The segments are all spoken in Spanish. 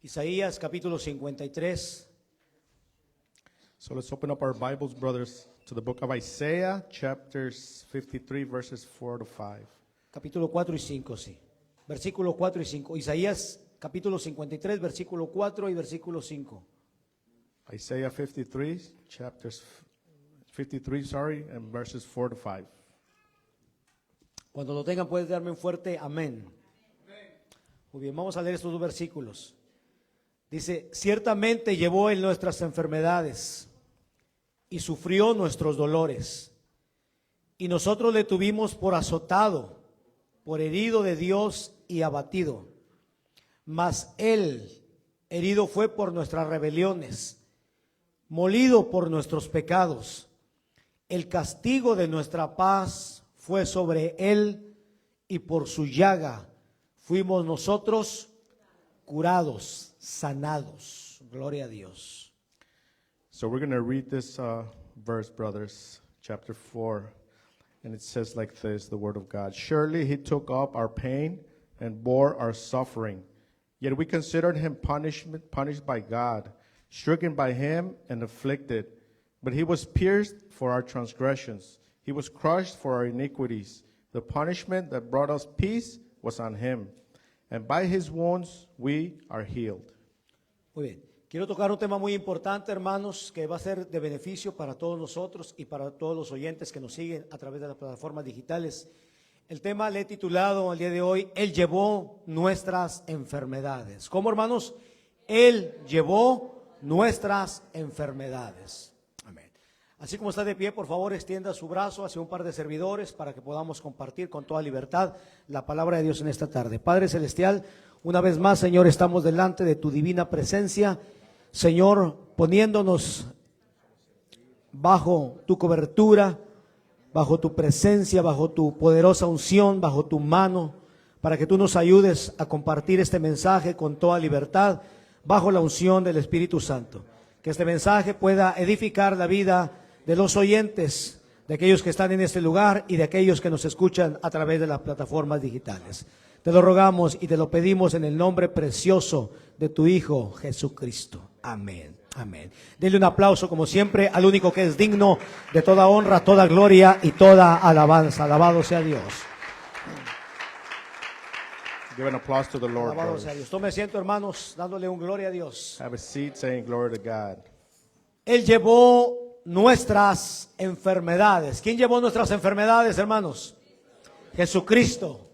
Isaías capítulo 53. So let's open up our Bibles, brothers, to the book of Isaiah, chapters 53, verses 4 to 5. Capítulo 4 y 5, sí. Versículo 4 y 5. Isaías capítulo 53, versículo 4 y versículo 5. Isaiah 53, and verses 4 to 5. Cuando lo tengan, puedes darme un fuerte amén. Muy bien, vamos a leer estos dos versículos. Dice: ciertamente llevó él nuestras enfermedades y sufrió nuestros dolores, y nosotros le tuvimos por azotado, por herido de Dios y abatido. Mas él herido fue por nuestras rebeliones, molido por nuestros pecados. El castigo de nuestra paz fue sobre él, y por su llaga fuimos nosotros curados, sanados. Gloria a Dios. So we're going to read this verse, brothers, chapter 4, and it says like this, the word of God. Surely he took up our pain and bore our suffering, yet we considered him punished by God, stricken by him and afflicted. But he was pierced for our transgressions, he was crushed for our iniquities. The punishment that brought us peace was on him, and by his wounds we are healed. Muy bien. Quiero tocar un tema muy importante, hermanos, que va a ser de beneficio para todos nosotros y para todos los oyentes que nos siguen a través de las plataformas digitales. El tema le he titulado al día de hoy: Él llevó nuestras enfermedades. ¿Cómo, hermanos? Él llevó nuestras enfermedades. Amén. Así como está de pie, por favor, extienda su brazo hacia un par de servidores para que podamos compartir con toda libertad la palabra de Dios en esta tarde. Padre Celestial, una vez más, Señor, estamos delante de tu divina presencia, Señor, poniéndonos bajo tu cobertura, bajo tu presencia, bajo tu poderosa unción, bajo tu mano, para que tú nos ayudes a compartir este mensaje con toda libertad, bajo la unción del Espíritu Santo. Que este mensaje pueda edificar la vida de los oyentes, de aquellos que están en este lugar y de aquellos que nos escuchan a través de las plataformas digitales. Te lo rogamos y te lo pedimos en el nombre precioso de tu Hijo Jesucristo. Amén, amén. Denle un aplauso como siempre al único que es digno de toda honra, toda gloria y toda alabanza. Alabado sea Dios. Give an applause to the Lord, Alabado brothers. sea Dios. Tome asiento, hermanos, dándole un gloria a Dios. Have a seat saying glory to God. Él llevó nuestras enfermedades. ¿Quién llevó nuestras enfermedades, hermanos? Jesucristo.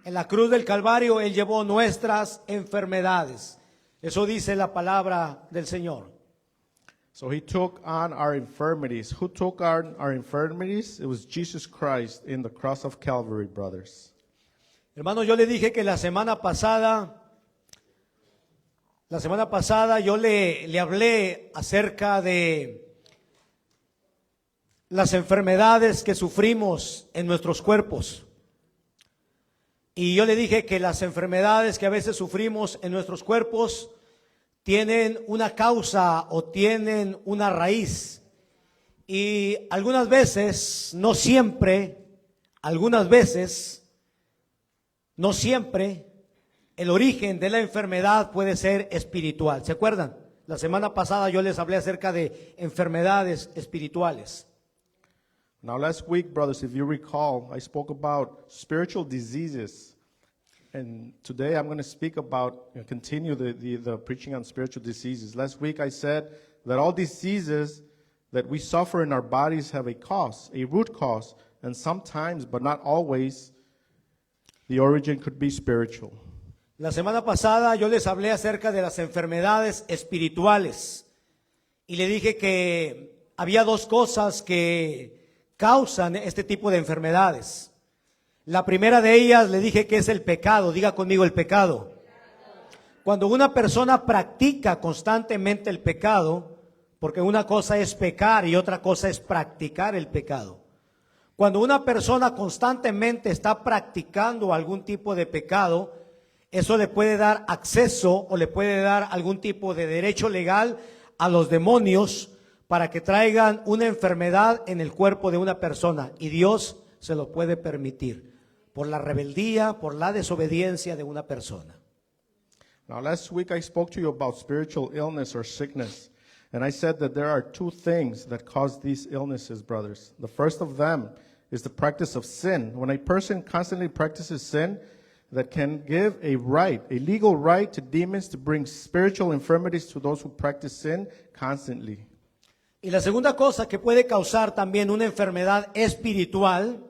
En la cruz del Calvario Él llevó nuestras enfermedades. Eso dice la palabra del Señor. So he took on our infirmities. Who took on our infirmities? It was Jesus Christ in the cross of Calvary, brothers. Hermanos, yo le dije que la semana pasada yo le hablé acerca de las enfermedades que sufrimos en nuestros cuerpos. Y yo le dije que las enfermedades que a veces sufrimos en nuestros cuerpos tienen una causa o tienen una raíz. Y algunas veces, no siempre, el origen de la enfermedad puede ser espiritual. ¿Se acuerdan? La semana pasada yo les hablé acerca de enfermedades espirituales. Now last week, brothers, if you recall, I spoke about spiritual diseases. And today I'm going to speak about, continue the preaching on spiritual diseases. Last week I said that all diseases that we suffer in our bodies have a cause, a root cause. And sometimes, but not always, the origin could be spiritual. La semana pasada yo les hablé acerca de las enfermedades espirituales. Y le dije que había dos cosas que causan este tipo de enfermedades. La primera de ellas le dije que es el pecado. Diga conmigo: el pecado. Cuando una persona practica constantemente el pecado, porque una cosa es pecar y otra cosa es practicar el pecado. Cuando una persona constantemente está practicando algún tipo de pecado, eso le puede dar acceso o le puede dar algún tipo de derecho legal a los demonios para que traigan una enfermedad en el cuerpo de una persona, y Dios se lo puede permitir por la rebeldía, por la desobediencia de una persona. Now, last week I spoke to you about spiritual illness or sickness, and I said that there are two things that cause these illnesses, brothers. The first of them is the practice of sin. When a person constantly practices sin, that can give a right, a legal right to demons to bring spiritual infirmities to those who practice sin constantly. Y la segunda cosa que puede causar también una enfermedad espiritual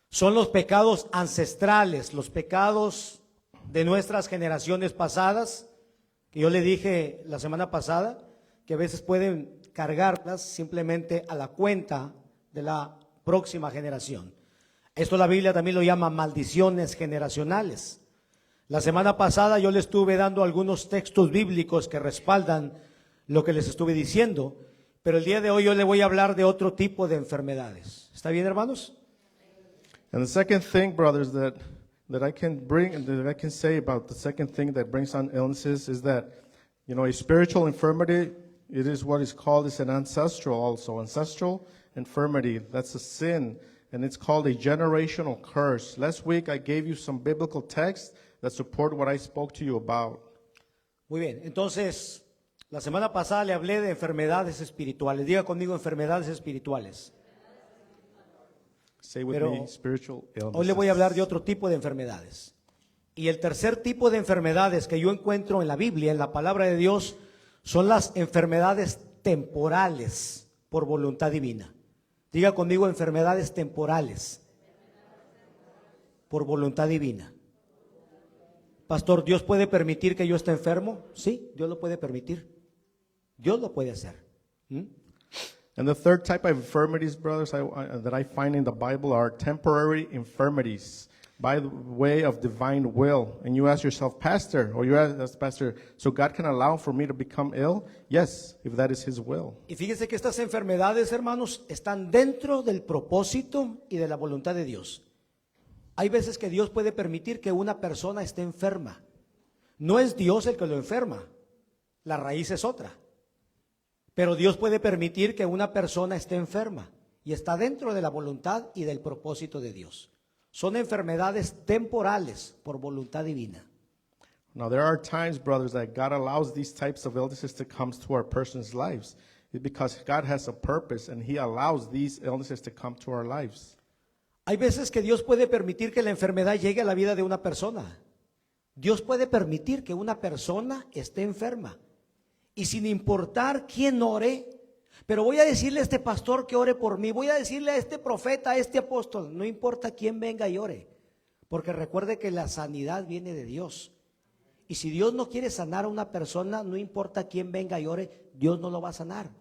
son los pecados ancestrales, los pecados de nuestras generaciones pasadas, que yo le dije la semana pasada, que a veces pueden cargarlas simplemente a la cuenta de la próxima generación. Esto la Biblia también lo llama maldiciones generacionales. La semana pasada yo les estuve dando algunos textos bíblicos que respaldan lo que les estuve diciendo, pero el día de hoy yo le voy a hablar de otro tipo de enfermedades. ¿Está bien, hermanos? And the second thing, brothers, that I can say about the second thing that brings on illnesses is that, a spiritual infirmity, it is what is called is an ancestral also. Ancestral infirmity, that's a sin, and it's called a generational curse. Last week I gave you some biblical texts that support what I spoke to you about. Muy bien, entonces, la semana pasada le hablé de enfermedades espirituales. Diga conmigo enfermedades espirituales. Say with Pero me, spiritual illnesses. hoy le voy a hablar de otro tipo de enfermedades. Y el tercer tipo de enfermedades que yo encuentro en la Biblia, en la palabra de Dios, son las enfermedades temporales por voluntad divina. Diga conmigo enfermedades temporales por voluntad divina. Pastor, ¿Dios puede permitir que yo esté enfermo? Sí, Dios lo puede permitir. Dios lo puede hacer. And the third type of infirmities, brothers, that I find in the Bible are temporary infirmities by the way of divine will. And you ask yourself, Pastor, or you ask Pastor, so God can allow for me to become ill? Yes, if that is His will. Y fíjense que estas enfermedades, hermanos, están dentro del propósito y de la voluntad de Dios. Hay veces que Dios puede permitir que una persona esté enferma. No es Dios el que lo enferma, la raíz es otra. Pero Dios puede permitir que una persona esté enferma y está dentro de la voluntad y del propósito de Dios. Son enfermedades temporales por voluntad divina. Now, there are times, brothers, that God allows these types of illnesses to come to our person's lives. It's because God has a purpose and He allows these illnesses to come to our lives. Hay veces que Dios puede permitir que la enfermedad llegue a la vida de una persona. Dios puede permitir que una persona esté enferma. Y sin importar quién ore, pero voy a decirle a este pastor que ore por mí, voy a decirle a este profeta, a este apóstol, no importa quién venga y ore, porque recuerde que la sanidad viene de Dios. Y si Dios no quiere sanar a una persona, no importa quién venga y ore, Dios no lo va a sanar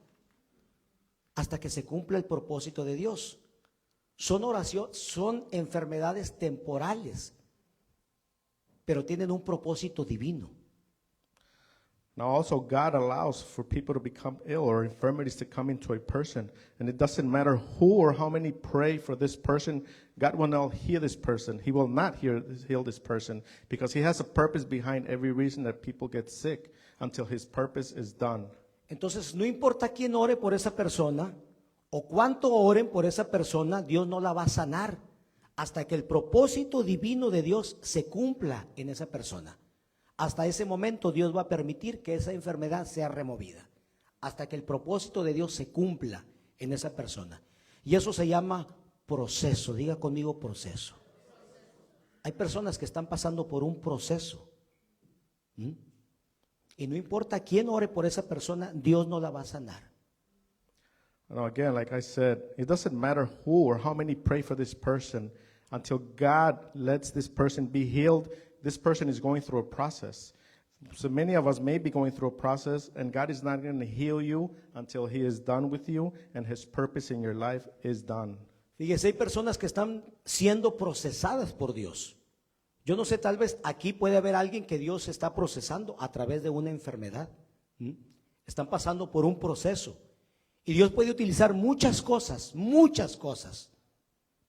hasta que se cumpla el propósito de Dios. Son enfermedades temporales, pero tienen un propósito divino. Now, also, God allows for people to become ill or infirmities to come into a person. And it doesn't matter who or how many pray for this person. God will not heal this person. He will not heal this person because He has a purpose behind every reason that people get sick until His purpose is done. Entonces, no importa quién ore por esa persona o cuánto oren por esa persona, Dios no la va a sanar hasta que el propósito divino de Dios se cumpla en esa persona. Hasta ese momento Dios va a permitir que esa enfermedad sea removida, hasta que el propósito de Dios se cumpla en esa persona. Y eso se llama proceso. Diga conmigo proceso. Hay personas que están pasando por un proceso. Y no importa quién ore por esa persona, Dios no la va a sanar. Now, again, like I said, it doesn't matter who or how many pray for this person until God lets this person be healed. This person is going through a process. So many of us may be going through a process, and God is not going to heal you until He is done with you and His purpose in your life is done. Fíjese, hay personas que están siendo procesadas por Dios. Yo no sé, tal vez aquí puede haber alguien que Dios está procesando a través de una enfermedad. Están pasando por un proceso. Y Dios puede utilizar muchas cosas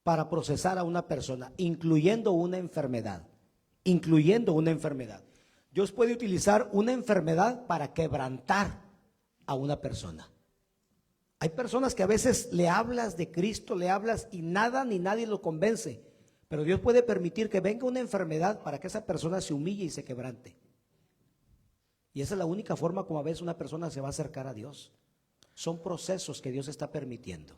para procesar a una persona, incluyendo una enfermedad. Dios puede utilizar una enfermedad para quebrantar a una persona. Hay personas que a veces le hablas de Cristo, le hablas y nada ni nadie lo convence, pero Dios puede permitir que venga una enfermedad para que esa persona se humille y se quebrante. Y esa es la única forma como a veces una persona se va a acercar a Dios. Son procesos que Dios está permitiendo.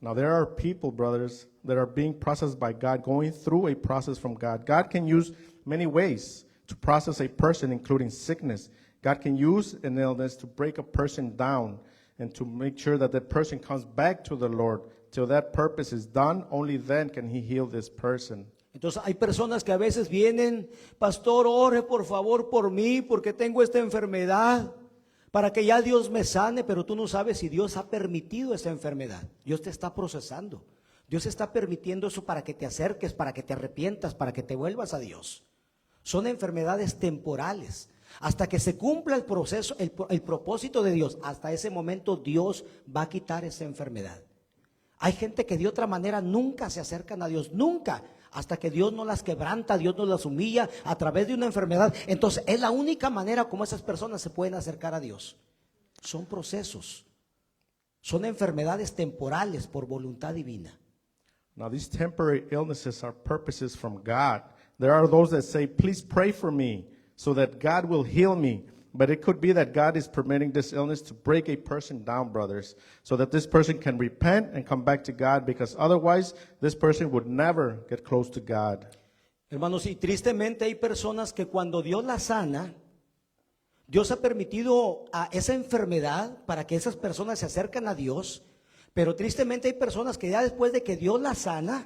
Now, there are people, brothers, that are being processed by God, going through a process from God. God can use many ways to process a person, including sickness. God can use an illness to break a person down and to make sure that that person comes back to the Lord. Till that purpose is done, only then can He heal this person. Entonces hay personas que a veces vienen, pastor, ore por favor por mí porque tengo esta enfermedad, para que ya Dios me sane, pero tú no sabes si Dios ha permitido esa enfermedad. Dios te está procesando. Dios está permitiendo eso para que te acerques, para que te arrepientas, para que te vuelvas a Dios. Son enfermedades temporales. Hasta que se cumpla el proceso, el propósito de Dios, hasta ese momento Dios va a quitar esa enfermedad. Hay gente que de otra manera nunca se acercan a Dios, nunca, hasta que Dios no las quebranta, Dios no las humilla a través de una enfermedad. Entonces es la única manera como esas personas se pueden acercar a Dios. Son procesos, son enfermedades temporales por voluntad divina. Now, these temporary illnesses are purposes from God. There are those that say, please pray for me so that God will heal me. But it could be that God is permitting this illness to break a person down, brothers, so that this person can repent and come back to God, because otherwise this person would never get close to God. Hermanos, y tristemente hay personas que cuando Dios las sana, Dios ha permitido a esa enfermedad para que esas personas se acercan a Dios, pero tristemente hay personas que ya después de que Dios las sana,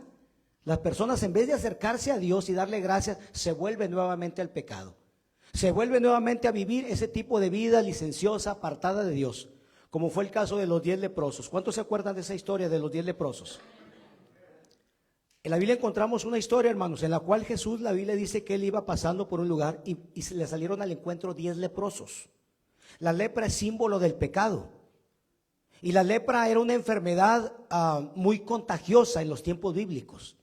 las personas en vez de acercarse a Dios y darle gracias, se vuelven nuevamente al pecado. Se vuelve nuevamente a vivir ese tipo de vida licenciosa, apartada de Dios, como fue el caso de los 10 leprosos. ¿Cuántos se acuerdan de esa historia de los 10 leprosos? En la Biblia encontramos una historia, hermanos, en la cual Jesús, la Biblia dice que él iba pasando por un lugar y se le salieron al encuentro 10 leprosos. La lepra es símbolo del pecado. Y la lepra era una enfermedad muy contagiosa en los tiempos bíblicos.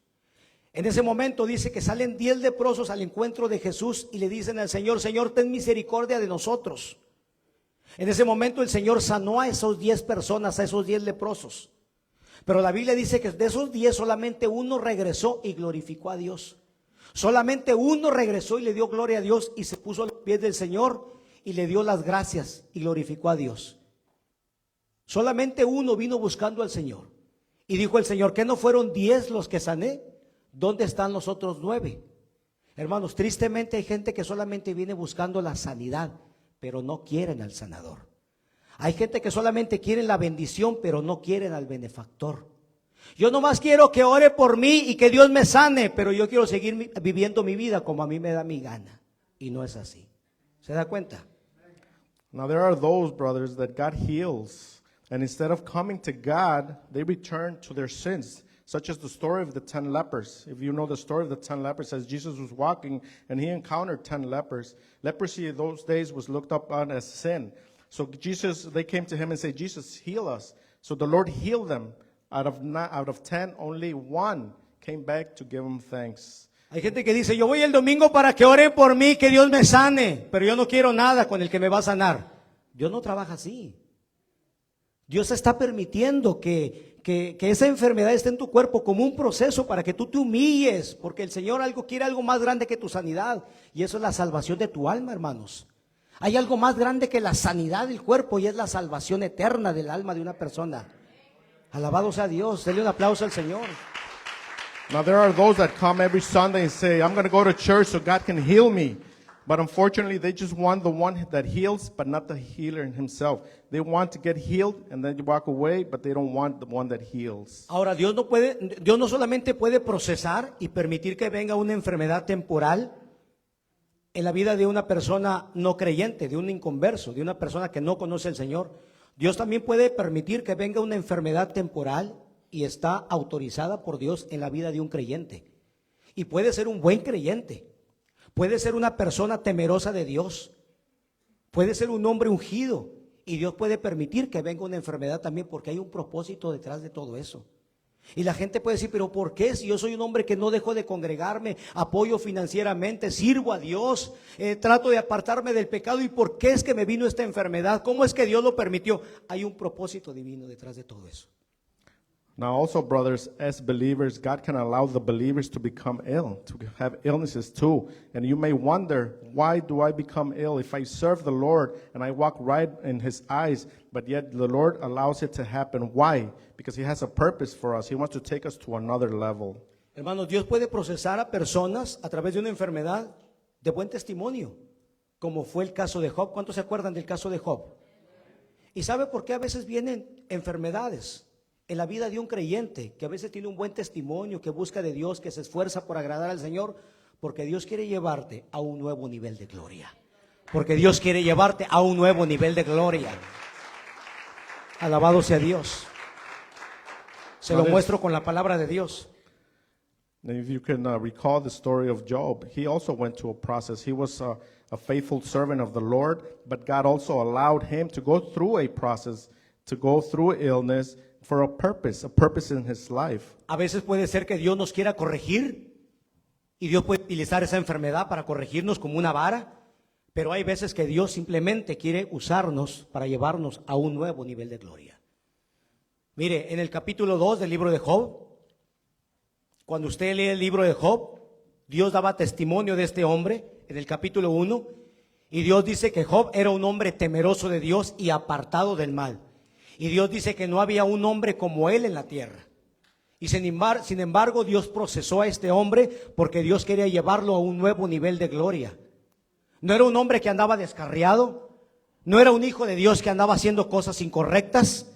En ese momento dice que salen 10 leprosos al encuentro de Jesús y le dicen al Señor, Señor, ten misericordia de nosotros. En ese momento el Señor sanó a esos 10 personas, a esos 10 leprosos. Pero la Biblia dice que de esos 10 solamente uno regresó y glorificó a Dios. Solamente uno regresó y le dio gloria a Dios y se puso a los pies del Señor y le dio las gracias y glorificó a Dios. Solamente uno vino buscando al Señor. Y dijo el Señor, ¿qué no fueron 10 los que sané? ¿Dónde están los otros 9? Hermanos, tristemente hay gente que solamente viene buscando la sanidad, pero no quieren al sanador. Hay gente que solamente quiere la bendición, pero no quieren al benefactor. Yo nomás quiero que ore por mí y que Dios me sane, pero yo quiero seguir viviendo mi vida como a mí me da mi gana. Y no es así. ¿Se da cuenta? Now, there are those, brothers, that God heals, and instead of coming to God, they return to their sins. Such as the story of the 10 lepers. If you know the story of the 10 lepers, as Jesus was walking and he encountered 10 lepers. Leprosy in those days was looked upon as sin. So they came to him and said, Jesus, heal us. So the Lord healed them. Out of 10, only one came back to give him thanks. Hay gente que dice, yo voy el domingo para que ore por mí, que Dios me sane, pero yo no quiero nada con el que me va a sanar. Dios no trabaja así. Dios está permitiendo que esa enfermedad esté en tu cuerpo como un proceso para que tú te humilles, porque el Señor quiere algo más grande que tu sanidad, y eso es la salvación de tu alma, hermanos. Hay algo más grande que la sanidad del cuerpo y es la salvación eterna del alma de una persona. Alabado sea Dios, denle un aplauso al Señor. Now there are those that come every Sunday and say, I'm going to go to church so God can heal me. But unfortunately, they just want the one that heals, but not the healer himself. They want to get healed and then you walk away, but they don't want the one that heals. Ahora, Dios no solamente puede procesar y permitir que venga una enfermedad temporal en la vida de una persona no creyente, de un inconverso, de una persona que no conoce al Señor. Dios también puede permitir que venga una enfermedad temporal y está autorizada por Dios en la vida de un creyente. Y puede ser un buen creyente. Puede ser una persona temerosa de Dios. Puede ser un hombre ungido. Y Dios puede permitir que venga una enfermedad también porque hay un propósito detrás de todo eso. Y la gente puede decir, pero ¿por qué? Si yo soy un hombre que no dejo de congregarme, apoyo financieramente, sirvo a Dios, trato de apartarme del pecado, ¿y por qué es que me vino esta enfermedad? ¿Cómo es que Dios lo permitió? Hay un propósito divino detrás de todo eso. Now also, brothers, as believers, God can allow the believers to become ill, to have illnesses too. And you may wonder, why do I become ill if I serve the Lord and I walk right in His eyes, but yet the Lord allows it to happen? Why? Because He has a purpose for us. He wants to take us to another level. Hermanos, Dios puede procesar a personas a través de una enfermedad de buen testimonio, como fue el caso de Job. ¿Cuántos se acuerdan del caso de Job? ¿Y sabe por qué a veces vienen enfermedades en la vida de un creyente que a veces tiene un buen testimonio, que busca de Dios, que se esfuerza por agradar al Señor? Porque Dios quiere llevarte a un nuevo nivel de gloria. Porque Dios quiere llevarte a un nuevo nivel de gloria. Alabado sea Dios. Se lo muestro con la palabra de Dios. And if you can recall the story of Job, he also went to a process. He was a faithful servant of the Lord, but God also allowed him to go through a process, to go through illness for a purpose in his life. A veces puede ser que Dios nos quiera corregir y Dios puede utilizar esa enfermedad para corregirnos como una vara, pero hay veces que Dios simplemente quiere usarnos para llevarnos a un nuevo nivel de gloria. Mire, en el capítulo 2 del libro de Job, cuando usted lee el libro de Job, Dios daba testimonio de este hombre en el capítulo 1, y Dios dice que Job era un hombre temeroso de Dios y apartado del mal. Y Dios dice que no había un hombre como él en la tierra. Y sin embargo, Dios procesó a este hombre porque Dios quería llevarlo a un nuevo nivel de gloria. No era un hombre que andaba descarriado, no era un hijo de Dios que andaba haciendo cosas incorrectas.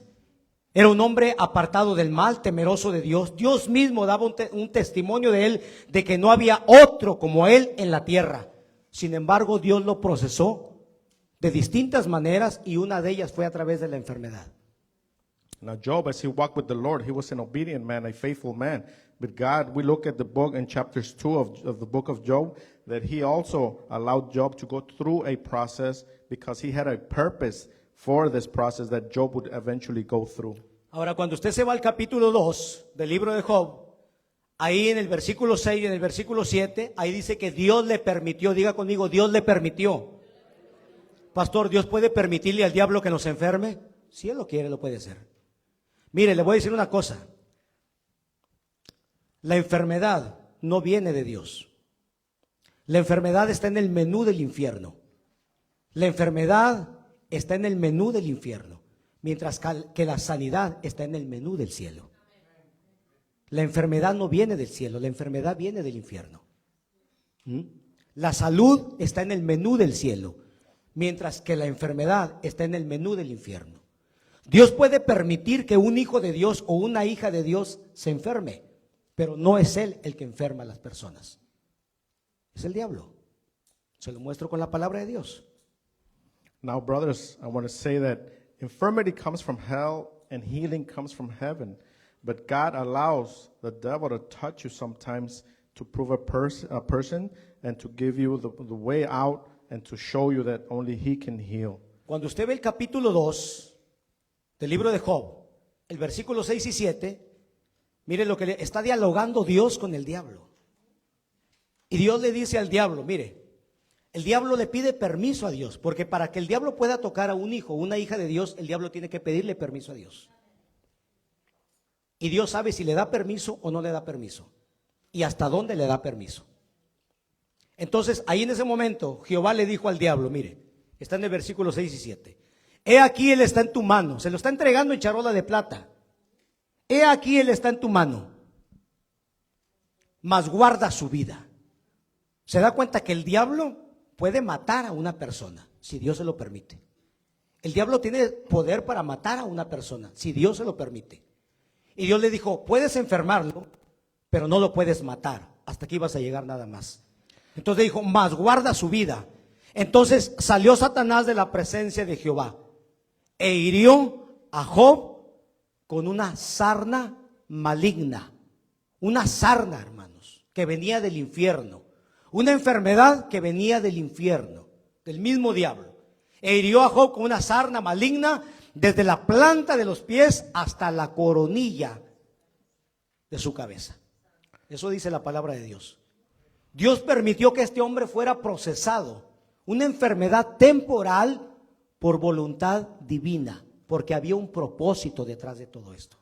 Era un hombre apartado del mal, temeroso de Dios. Dios mismo daba un testimonio de él, de que no había otro como él en la tierra. Sin embargo, Dios lo procesó de distintas maneras y una de ellas fue a través de la enfermedad. Now Job, as he walked with the Lord, he was an obedient man, a faithful man. But God, we look at the book in chapters 2 of the book of Job, that He also allowed Job to go through a process because He had a purpose for this process that Job would eventually go through. Ahora, cuando usted se va al capítulo 2 del libro de Job, ahí en el versículo 6 y en el versículo 7, ahí dice que Dios le permitió, diga conmigo, Dios le permitió. Pastor, ¿Dios puede permitirle al diablo que nos enferme? Si Él lo quiere, lo puede hacer. Mire, le voy a decir una cosa. La enfermedad no viene de Dios. La enfermedad está en el menú del infierno. La enfermedad está en el menú del infierno, mientras que la sanidad está en el menú del cielo. La enfermedad no viene del cielo, la enfermedad viene del infierno. La salud está en el menú del cielo, mientras que la enfermedad está en el menú del infierno. Dios puede permitir que un hijo de Dios o una hija de Dios se enferme, pero no es Él el que enferma a las personas. Es el diablo. Se lo muestro con la palabra de Dios. Now, brothers, I want to say that infirmity comes from hell and healing comes from heaven. But God allows the devil to touch you sometimes to prove a person and to give you the way out and to show you that only He can heal. Cuando usted ve el capítulo 2 del libro de Job, el versículo 6 y 7, mire lo que le está dialogando Dios con el diablo. Y Dios le dice al diablo, mire, el diablo le pide permiso a Dios, porque para que el diablo pueda tocar a un hijo o una hija de Dios, el diablo tiene que pedirle permiso a Dios. Y Dios sabe si le da permiso o no le da permiso, y hasta dónde le da permiso. Entonces, ahí en ese momento, Jehová le dijo al diablo, mire, está en el versículo 6 y 7. He aquí él está en tu mano, se lo está entregando en charola de plata. He aquí él está en tu mano, mas guarda su vida. Se da cuenta que el diablo puede matar a una persona, si Dios se lo permite. El diablo tiene poder para matar a una persona, si Dios se lo permite. Y Dios le dijo, puedes enfermarlo, pero no lo puedes matar. Hasta aquí vas a llegar nada más. Entonces dijo, mas guarda su vida. Entonces salió Satanás de la presencia de Jehová e hirió a Job con una sarna maligna. Una sarna, hermanos, que venía del infierno. Una enfermedad que venía del infierno, del mismo diablo. E hirió a Job con una sarna maligna desde la planta de los pies hasta la coronilla de su cabeza. Eso dice la palabra de Dios. Dios permitió que este hombre fuera procesado, una enfermedad temporal por voluntad divina, porque había un propósito detrás de todo esto.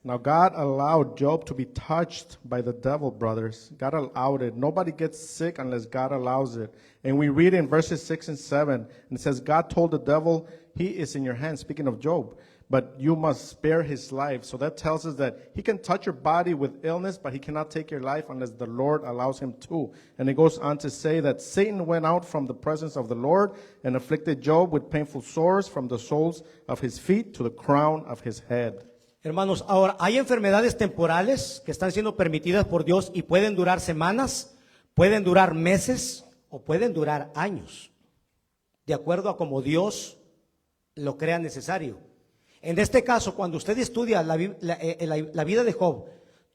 Now, God allowed Job to be touched by the devil, brothers. God allowed it. Nobody gets sick unless God allows it. And we read in verses 6 and 7, and it says, God told the devil, he is in your hands, speaking of Job, but you must spare his life. So that tells us that he can touch your body with illness, but he cannot take your life unless the Lord allows him to. And it goes on to say that Satan went out from the presence of the Lord and afflicted Job with painful sores from the soles of his feet to the crown of his head. Hermanos, ahora hay enfermedades temporales que están siendo permitidas por Dios y pueden durar semanas, pueden durar meses o pueden durar años, de acuerdo a como Dios lo crea necesario. En este caso, cuando usted estudia la vida de Job,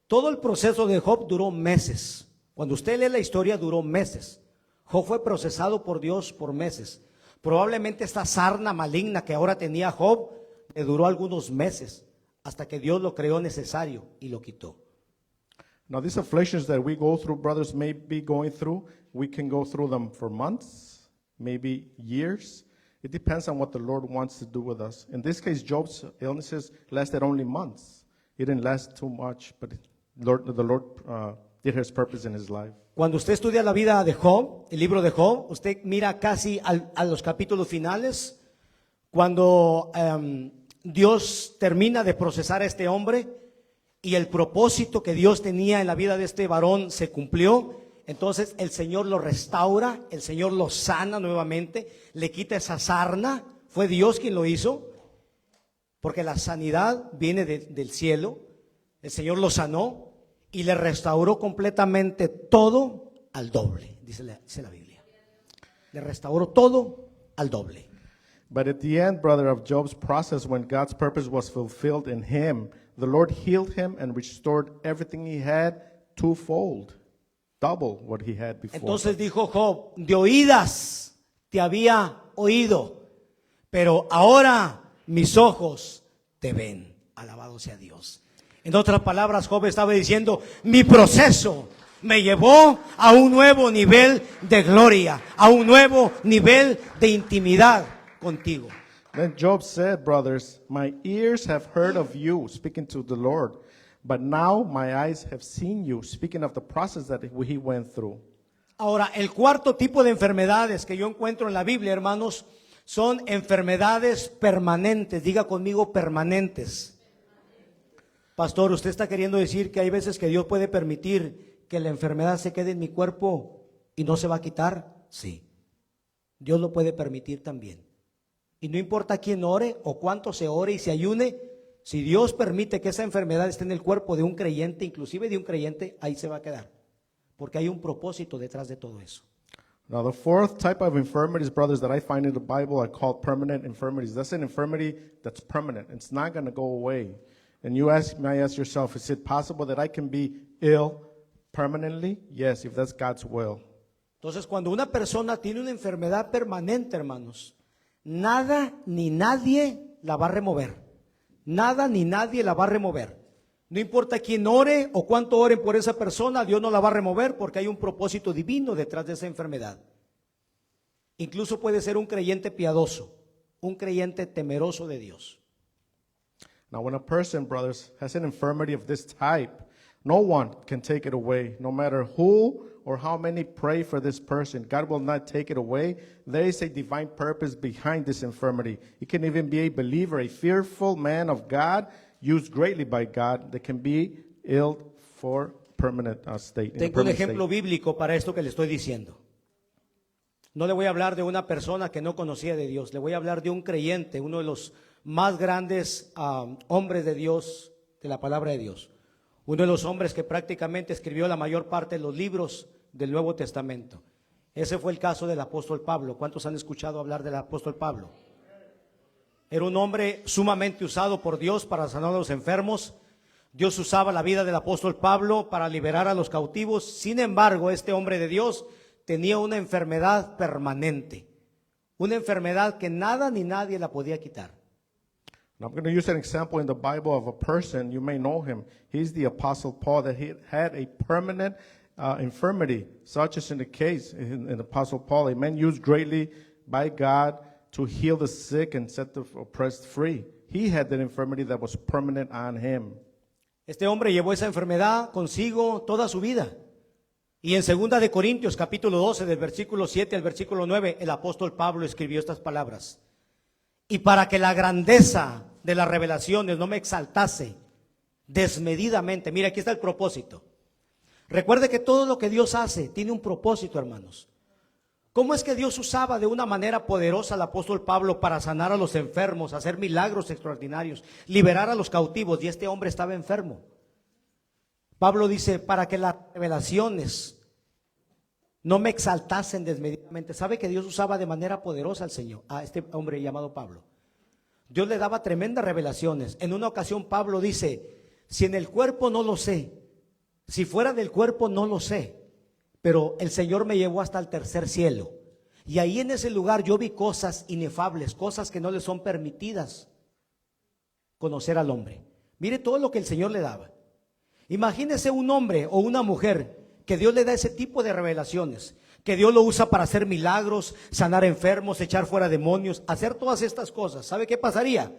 todo el proceso de Job duró meses. Cuando usted lee la historia, duró meses. Job fue procesado por Dios por meses. Probablemente esta sarna maligna que ahora tenía Job le duró algunos meses, hasta que Dios lo creó necesario y lo quitó. Now, these afflictions that we go through, brothers, may be going through, we can go through them for months, maybe years. It depends on what the Lord wants to do with us. In this case, Job's illnesses lasted only months. It didn't last too much, but the Lord did his purpose in his life. Cuando usted estudia la vida de Job, el libro de Job, usted mira casi a los capítulos finales, cuando Dios termina de procesar a este hombre y el propósito que Dios tenía en la vida de este varón se cumplió. Entonces el Señor lo restaura, el Señor lo sana nuevamente, le quita esa sarna. Fue Dios quien lo hizo, porque la sanidad viene del cielo. El Señor lo sanó y le restauró completamente todo al doble, dice la Biblia. Le restauró todo al doble. But at the end, brother, of Job's process, when God's purpose was fulfilled in him, the Lord healed him and restored everything he had twofold, double what he had before. Entonces dijo Job, de oídas te había oído, pero ahora mis ojos te ven. Alabado sea Dios. En otras palabras, Job estaba diciendo, mi proceso me llevó a un nuevo nivel de gloria, a un nuevo nivel de intimidad contigo. Then Job said, brothers, my ears have heard of you, speaking to the Lord, but now my eyes have seen you, speaking of the process that he went through. Ahora, el cuarto tipo de enfermedades que yo encuentro en la Biblia, hermanos, son enfermedades permanentes. Diga conmigo, permanentes. Pastor, ¿usted está queriendo decir que hay veces que Dios puede permitir que la enfermedad se quede en mi cuerpo y no se va a quitar? Sí, Dios lo puede permitir también. Y no importa quién ore o cuánto se ore y se ayune, si Dios permite que esa enfermedad esté en el cuerpo de un creyente, inclusive de un creyente, ahí se va a quedar. Porque hay un propósito detrás de todo eso. Now, the fourth type of infirmities, brothers, that I find in the Bible are called permanent infirmities. That's an infirmity that's permanent. It's not going to go away. And you may ask yourself, is it possible that I can be ill permanently? Yes, if that's God's will. Entonces, cuando una persona tiene una enfermedad permanente, hermanos, nada ni nadie la va a remover. Nada ni nadie la va a remover. No importa quién ore o cuánto oren por esa persona, Dios no la va a remover porque hay un propósito divino detrás de esa enfermedad. Incluso puede ser un creyente piadoso, un creyente temeroso de Dios. Now, when a person, brothers, has an infirmity of this type, no one can take it away. No matter who or how many pray for this person, God will not take it away. There is a divine purpose behind this infirmity. It can even be a believer, a fearful man of God, used greatly by God, that can be ill for permanent state. Tengo un ejemplo bíblico para esto que le estoy diciendo. No le voy a hablar de una persona que no conocía de Dios, le voy a hablar de un creyente, uno de los más grandes hombres de Dios, de la palabra de Dios. Uno de los hombres que prácticamente escribió la mayor parte de los libros del Nuevo Testamento. Ese fue el caso del apóstol Pablo. ¿Cuántos han escuchado hablar del apóstol Pablo? Era un hombre sumamente usado por Dios para sanar a los enfermos. Dios usaba la vida del apóstol Pablo para liberar a los cautivos. Sin embargo, este hombre de Dios tenía una enfermedad permanente. Una enfermedad que nada ni nadie la podía quitar. Now, I'm going to use an example in the Bible of a person. You may know him. He's the Apostle Paul, that he had a permanent infirmity, such as in the case in Apostle Paul, a man used greatly by God to heal the sick and set the oppressed free. He had that infirmity that was permanent on him. Este hombre llevó esa enfermedad consigo toda su vida. Y en 2 de Corintios, capítulo 12, del versículo 7 al versículo 9, el apóstol Pablo escribió estas palabras. Y para que la grandeza de las revelaciones no me exaltase desmedidamente. Mira, aquí está el propósito. Recuerde que todo lo que Dios hace tiene un propósito, hermanos. ¿Cómo es que Dios usaba de una manera poderosa al apóstol Pablo para sanar a los enfermos, hacer milagros extraordinarios, liberar a los cautivos? Y este hombre estaba enfermo. Pablo dice, para que las revelaciones no me exaltasen desmedidamente. ¿Sabe que Dios usaba de manera poderosa al Señor, a este hombre llamado Pablo? Dios le daba tremendas revelaciones. En una ocasión Pablo dice, si en el cuerpo no lo sé, si fuera del cuerpo no lo sé, pero el Señor me llevó hasta el tercer cielo. Y ahí en ese lugar yo vi cosas inefables, cosas que no le son permitidas conocer al hombre. Mire todo lo que el Señor le daba. Imagínese un hombre o una mujer que Dios le da ese tipo de revelaciones, que Dios lo usa para hacer milagros, sanar enfermos, echar fuera demonios, hacer todas estas cosas. ¿Sabe qué pasaría?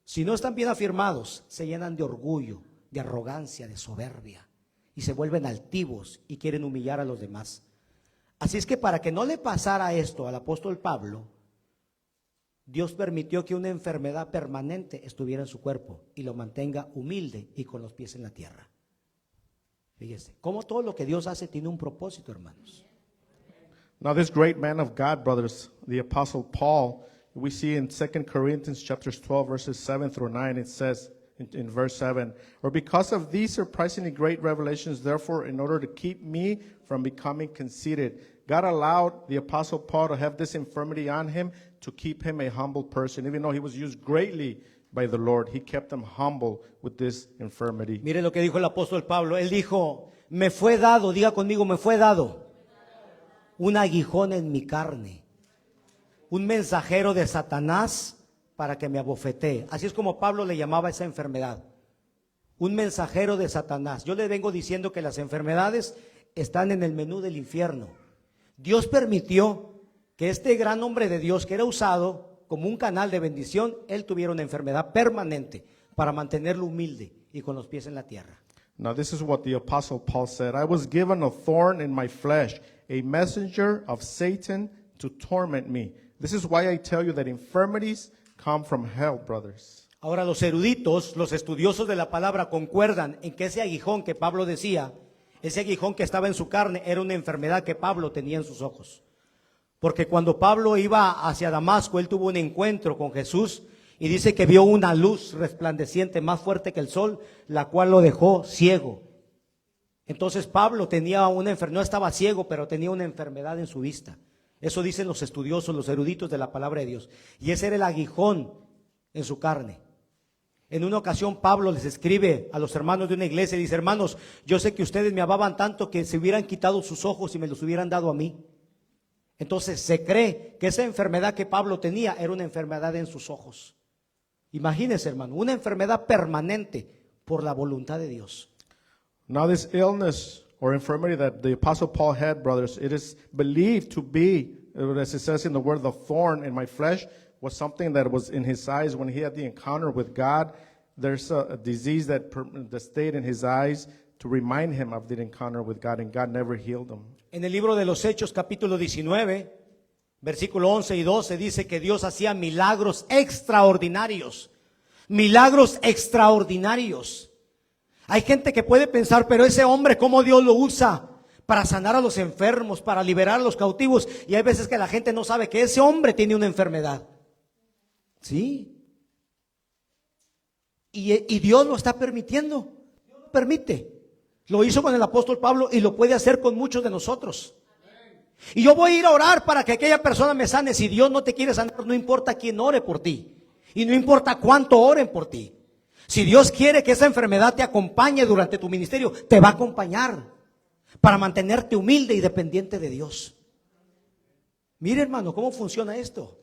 Si no están bien afirmados, se llenan de orgullo, de arrogancia, de soberbia y se vuelven altivos y quieren humillar a los demás. Así es que para que no le pasara esto al apóstol Pablo, Dios permitió que una enfermedad permanente estuviera en su cuerpo y lo mantenga humilde y con los pies en la tierra. Fíjese, cómo todo lo que Dios hace tiene un propósito, hermanos. Now this great man of God, brothers, the apostle Paul, we see in 2 Corinthians chapters 12 verses 7 through 9, it says in verse 7, or because of these surprisingly great revelations, therefore, in order to keep me from becoming conceited, God allowed the apostle Paul to have this infirmity on him to keep him a humble person. Even though he was used greatly by the Lord, he kept him humble with this infirmity. Mire lo que dijo el apóstol Pablo. Él dijo, me fue dado, diga conmigo, me fue dado un aguijón en mi carne, un mensajero de Satanás para que me abofetee. Así es como Pablo le llamaba a esa enfermedad, un mensajero de Satanás. Yo le vengo diciendo que las enfermedades están en el menú del infierno. Dios permitió que este gran hombre de Dios, que era usado como un canal de bendición, él tuviera una enfermedad permanente para mantenerlo humilde y con los pies en la tierra. Now this is what the apostle Paul said. I was given a thorn in my flesh, a messenger of Satan to torment me. This is why I tell you that infirmities come from hell, brothers. Ahora los eruditos, los estudiosos de la palabra concuerdan en que ese aguijón que Pablo decía, ese aguijón que estaba en su carne, era una enfermedad que Pablo tenía en sus ojos. Porque cuando Pablo iba hacia Damasco, él tuvo un encuentro con Jesús y dice que vio una luz resplandeciente más fuerte que el sol, la cual lo dejó ciego. Entonces Pablo tenía una enfermedad, no estaba ciego, pero tenía una enfermedad en su vista. Eso dicen los estudiosos, los eruditos de la palabra de Dios. Y ese era el aguijón en su carne. En una ocasión Pablo les escribe a los hermanos de una iglesia y dice, hermanos, yo sé que ustedes me amaban tanto que se hubieran quitado sus ojos y me los hubieran dado a mí. Entonces se cree que esa enfermedad que Pablo tenía era una enfermedad en sus ojos. Imagínense, hermano, una enfermedad permanente por la voluntad de Dios. Now this illness or infirmity that the apostle Paul had, brothers, it is believed to be, as it says in the word, the thorn in my flesh, was something that was in his eyes when he had the encounter with God. There's a disease that stayed in his eyes to remind him of the encounter with God, and God never healed him. En el libro de los Hechos, capítulo 19, versículo 11 y 12, dice que Dios hacía milagros extraordinarios. Milagros extraordinarios. Hay gente que puede pensar, pero ese hombre, ¿cómo Dios lo usa para sanar a los enfermos, para liberar a los cautivos? Y hay veces que la gente no sabe que ese hombre tiene una enfermedad. Sí. Y Dios lo está permitiendo. Dios lo permite. Lo hizo con el apóstol Pablo y lo puede hacer con muchos de nosotros. Y yo voy a ir a orar para que aquella persona me sane. Si Dios no te quiere sanar, no importa quién ore por ti. Y no importa cuánto oren por ti. Si Dios quiere que esa enfermedad te acompañe durante tu ministerio, te va a acompañar para mantenerte humilde y dependiente de Dios. Mire, hermano, cómo funciona esto.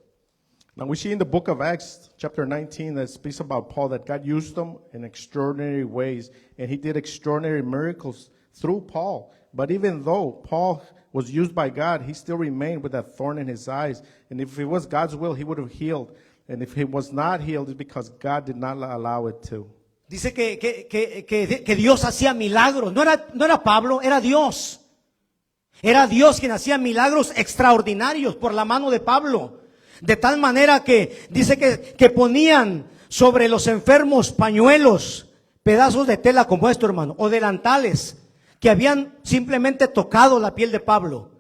Now we see in the book of Acts, chapter 19, that speaks about Paul, that God used him in extraordinary ways, and he did extraordinary miracles through Paul. But even though Paul was used by God, he still remained with that thorn in his eyes. And if it was God's will, he would have healed. And if he was not healed, it's because God did not allow it to. Dice que Dios hacía milagros. No era Pablo, era Dios. Era Dios quien hacía milagros extraordinarios por la mano de Pablo. De tal manera que dice que ponían sobre los enfermos pañuelos, pedazos de tela como esto, hermano, o delantales que habían simplemente tocado la piel de Pablo.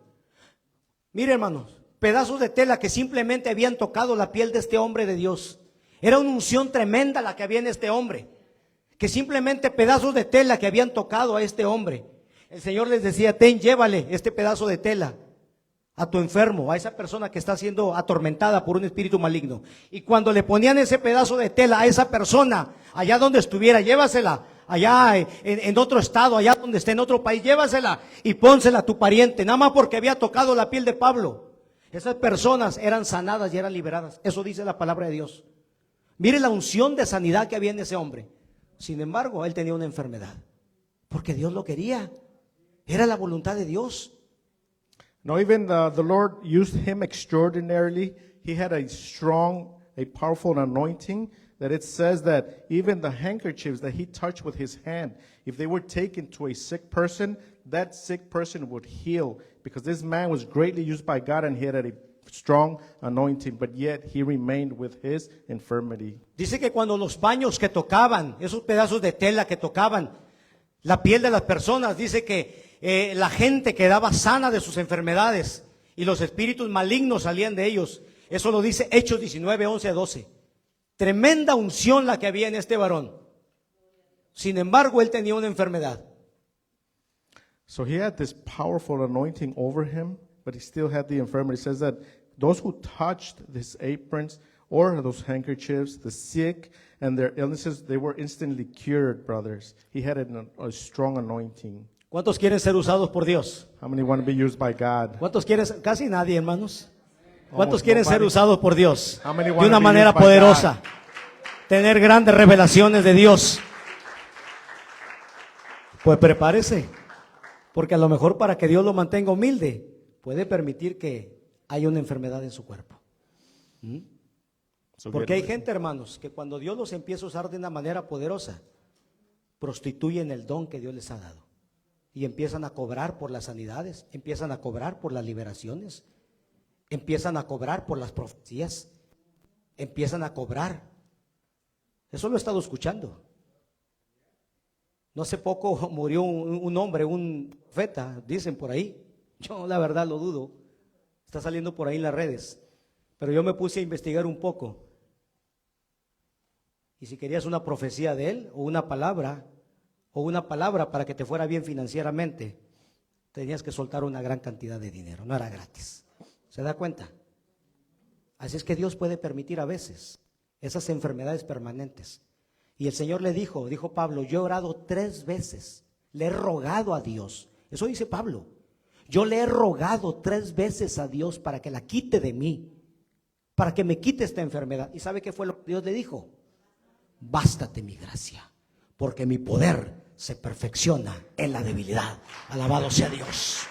Mire, hermanos, pedazos de tela que simplemente habían tocado la piel de este hombre de Dios. Era una unción tremenda la que había en este hombre, que simplemente pedazos de tela que habían tocado a este hombre. El Señor les decía: llévale este pedazo de tela a tu enfermo, a esa persona que está siendo atormentada por un espíritu maligno. Y cuando le ponían ese pedazo de tela a esa persona, allá donde estuviera, llévasela, allá en otro estado, allá donde esté, en otro país, llévasela y pónsela a tu pariente, nada más porque había tocado la piel de Pablo. Esas personas eran sanadas y eran liberadas. Eso dice la palabra de Dios. Mire la unción de sanidad que había en ese hombre. Sin embargo, él tenía una enfermedad, porque Dios lo quería. Era la voluntad de Dios. No, even the Lord used him extraordinarily. He had a strong, a powerful anointing that it says that even the handkerchiefs that he touched with his hand, if they were taken to a sick person, that sick person would heal, because this man was greatly used by God and he had a strong anointing, but yet he remained with his infirmity. Dice que cuando los paños que tocaban, esos pedazos de tela que tocaban la piel de las personas, dice que la gente quedaba sana de sus enfermedades y los espíritus malignos salían de ellos. Eso lo dice Hechos 19, 11 a 12. Tremenda unción la que había en este varón. Sin embargo, él tenía una enfermedad. So he had this powerful anointing over him, but he still had the infirmity. It says that those who touched his aprons or those handkerchiefs, the sick and their illnesses, they were instantly cured, brothers. He had a strong anointing. ¿Cuántos quieren ser usados por Dios? How many want to be used by God? ¿Cuántos quieren? Casi nadie, hermanos. ¿Cuántos Almost quieren ser nobody. usados por Dios? How many De wanna una be manera used by poderosa. Tener grandes revelaciones de Dios. Pues prepárese. Porque a lo mejor para que Dios lo mantenga humilde, puede permitir que haya una enfermedad en su cuerpo. So Porque get hay ready. gente, hermanos, que cuando Dios los empieza a usar de una manera poderosa, prostituyen el don que Dios les ha dado. Y empiezan a cobrar por las sanidades, empiezan a cobrar por las liberaciones, empiezan a cobrar por las profecías, empiezan a cobrar. Eso lo he estado escuchando. No hace poco murió un hombre, un profeta, dicen por ahí. Yo la verdad lo dudo. Está saliendo por ahí en las redes. Pero yo me puse a investigar un poco. Y si querías una profecía de él o una palabra para que te fuera bien financieramente, tenías que soltar una gran cantidad de dinero. No era gratis. ¿Se da cuenta? Así es que Dios puede permitir a veces esas enfermedades permanentes. Y el Señor le dijo Pablo: yo he orado 3 veces, le he rogado a Dios. Eso dice Pablo. Yo le he rogado 3 veces a Dios para que la quite de mí, para que me quite esta enfermedad. ¿Y sabe qué fue lo que Dios le dijo? Bástate mi gracia, porque mi poder se perfecciona en la debilidad. Alabado sea Dios.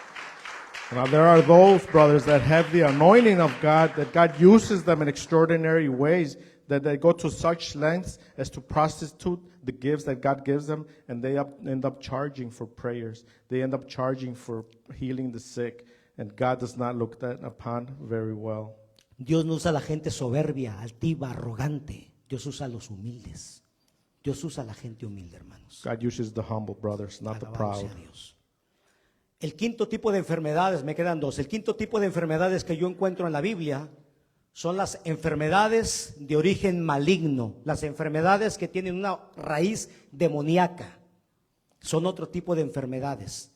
Now there are those brothers that have the anointing of God, that God uses them in extraordinary ways, that they go to such lengths as to prostitute the gifts that God gives them, and they end up charging for prayers. They end up charging for healing the sick, and God does not look that upon very well. Dios no usa a la gente soberbia, altiva, arrogante. Dios usa a los humildes. Dios usa a la gente humilde, hermanos. God uses the humble brothers, not the Alabado proud. sea Dios. El quinto tipo de enfermedades, me quedan 2. El quinto tipo de enfermedades que yo encuentro en la Biblia son las enfermedades de origen maligno, las enfermedades que tienen una raíz demoníaca. Son otro tipo de enfermedades.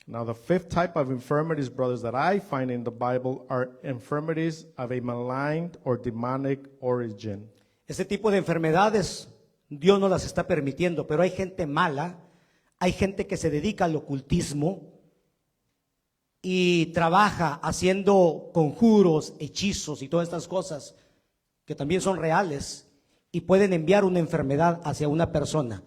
Now, the fifth type of infirmities, brothers, that I find in the Bible are infirmities of a malign or demonic origin. Ese tipo de enfermedades Dios no las está permitiendo, pero hay gente mala, hay gente que se dedica al ocultismo y trabaja haciendo conjuros, hechizos y todas estas cosas que también son reales y pueden enviar una enfermedad hacia una persona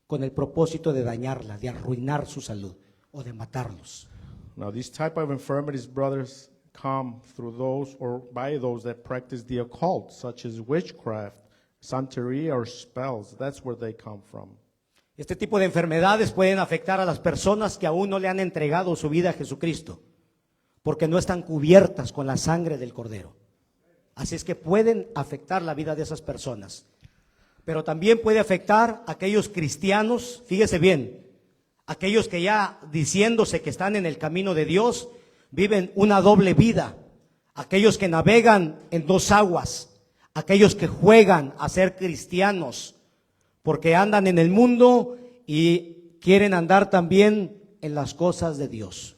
con el propósito de dañarla, de arruinar su salud o de matarlos. Now, these type of infirmities, brothers, come through those or by those that practice the occult, such as witchcraft Santeria or spells. That's where they come from. Este tipo de enfermedades pueden afectar a las personas que aún no le han entregado su vida a Jesucristo, porque no están cubiertas con la sangre del Cordero. Así es que pueden afectar la vida de esas personas. Pero también puede afectar a aquellos cristianos, fíjese bien, aquellos que ya diciéndose que están en el camino de Dios, viven una doble vida. Aquellos que navegan en dos aguas, aquellos que juegan a ser cristianos, porque andan en el mundo y quieren andar también en las cosas de Dios.